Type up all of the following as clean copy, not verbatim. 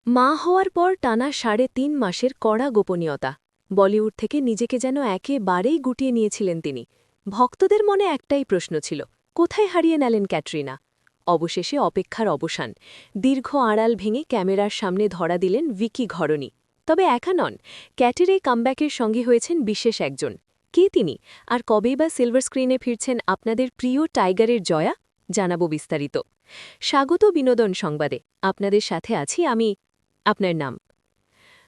মা হওয়ার পর টানা ৩.৫ মাসের কড়া গোপনীয়তা। বলিউড থেকে নিজেকে যেন একেবারেই গুটিয়ে নিয়েছিলেন তিনি। ভক্তদের মনে একটাই প্রশ্ন ছিল, কোথায় হারিয়ে নেলেন ক্যাটরিনা? অবশেষে অপেক্ষার অবসান। দীর্ঘ আড়াল ভেঙে ক্যামেরার সামনে ধরা দিলেন ভিকি ঘরণী। তবে একা নন, ক্যাটের এই কামব্যাকের সঙ্গী হয়েছেন বিশেষ একজন। কে তিনি, আর কবেই বা সিলভার স্ক্রিনে ফিরছেন আপনাদের প্রিয় টাইগারের জয়া? জানাবো বিস্তারিত। স্বাগত বিনোদন সংবাদে। আপনাদের সাথে আছি আমি, আপনার নাম।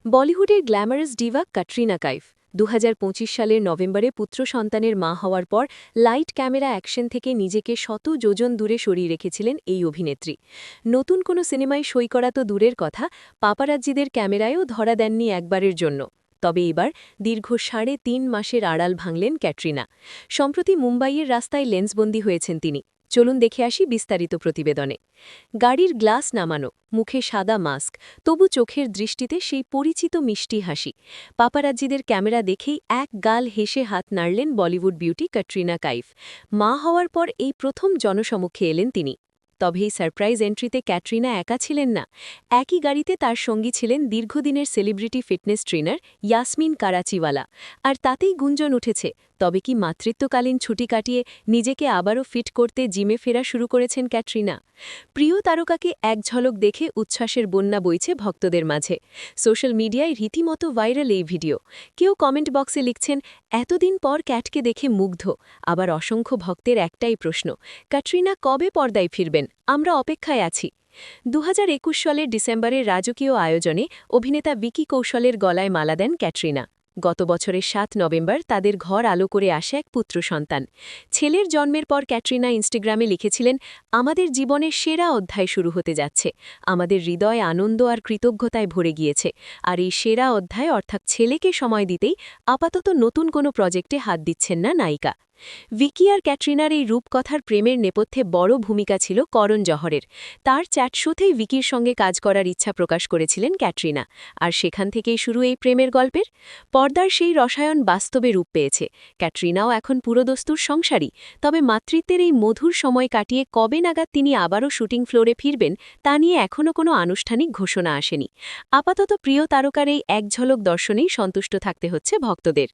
বলিউডের গ্ল্যামারাস ডিভা ক্যাটরিনা কাইফ ২০২৫ সালের নভেম্বরে পুত্র সন্তানের মা হওয়ার পর লাইট ক্যামেরা অ্যাকশন থেকে নিজেকে শত যোজন দূরে সরিয়ে রেখেছিলেন এই অভিনেত্রী। নতুন কোনো সিনেমায় সই করা তো দূরের কথা, পাপারাজ্জিদের ক্যামেরায়ও ধরা দেননি একবারের জন্য। তবে এবার দীর্ঘ ৩.৫ মাসের আড়াল ভাঙলেন ক্যাটরিনা। সম্প্রতি মুম্বাইয়ের রাস্তায় লেন্সবন্দি হয়েছেন তিনি। চলুন দেখে আসি বিস্তারিত প্রতিবেদনে। গাড়ির গ্লাস নামানো, মুখে সাদা মাস্ক, তবু চোখের দৃষ্টিতে সেই পরিচিত মিষ্টি হাসি। পাপারাজ্জিদের ক্যামেরা দেখেই এক গাল হেসে হাত নাড়লেন বলিউড বিউটি ক্যাটরিনা কাইফ। মা হওয়ার পর এই প্রথম জনসমক্ষে এলেন তিনি। তবে এই সারপ্রাইজ এন্ট্রিতে ক্যাটরিনা একা ছিলেন না। একই গাড়িতে তার সঙ্গী ছিলেন দীর্ঘদিনের সেলিব্রিটি ফিটনেস ট্রেনার ইয়াসমিন কারাচিওয়ালা। আর তাতেই গুঞ্জন উঠেছে, তবে কি মাতৃত্বকালীন ছুটি কাটিয়ে নিজেকে আবারও ফিট করতে জিমে ফেরা শুরু করেছেন ক্যাটরিনা? প্রিয় তারকাকে এক ঝলক দেখে উচ্ছ্বাসের বন্যা বইছে ভক্তদের মাঝে। সোশ্যাল মিডিয়ায় রীতিমতো ভাইরাল এই ভিডিও। কেউ কমেন্ট বক্সে লিখছেন, এতদিন পর ক্যাটকে দেখে মুগ্ধ। আবার অসংখ্য ভক্তের একটাই প্রশ্ন, ক্যাটরিনা কবে পর্দায় ফিরবেন? আমরা অপেক্ষায় আছি। ২০২১ সালের ডিসেম্বরের রাজকীয় আয়োজনে অভিনেতা ভিকি কৌশলের গলায় মালা দেন ক্যাটরিনা। গত বছরের ৭ নভেম্বর তাদের ঘর আলো করে আসে এক পুত্র সন্তান। ছেলের জন্মের পর ক্যাটরিনা ইনস্টাগ্রামে লিখেছিলেন, আমাদের জীবনের সেরা অধ্যায় শুরু হতে যাচ্ছে। আমাদের হৃদয় আনন্দ আর কৃতজ্ঞতায় ভরে গিয়েছে। আর এই সেরা অধ্যায় অর্থাৎ ছেলেকে সময় দিতেই আপাতত নতুন কোনো প্রজেক্টে হাত দিচ্ছেন না নায়িকা। ভিকি আর ক্যাটরিনার এই রূপকথার প্রেমের নেপথ্যে বড় ভূমিকা ছিল করণ জহরের। তার চ্যাট শোতেই ভিকির সঙ্গে কাজ করার ইচ্ছা প্রকাশ করেছিলেন ক্যাটরিনা। আর সেখান থেকেই শুরু এই প্রেমের গল্পের। পর্দার সেই রসায়ন বাস্তবে রূপ পেয়েছে। ক্যাটরিনাও এখন পুরোদস্তুর সংসারী। তবে মাতৃত্বের এই মধুর সময় কাটিয়ে কবে নাগাদ তিনি আবারও শুটিং ফ্লোরে ফিরবেন তা নিয়ে এখনও কোনো আনুষ্ঠানিক ঘোষণা আসেনি। আপাতত প্রিয় তারকার এই এক ঝলক দর্শনেই সন্তুষ্ট থাকতে হচ্ছে ভক্তদের।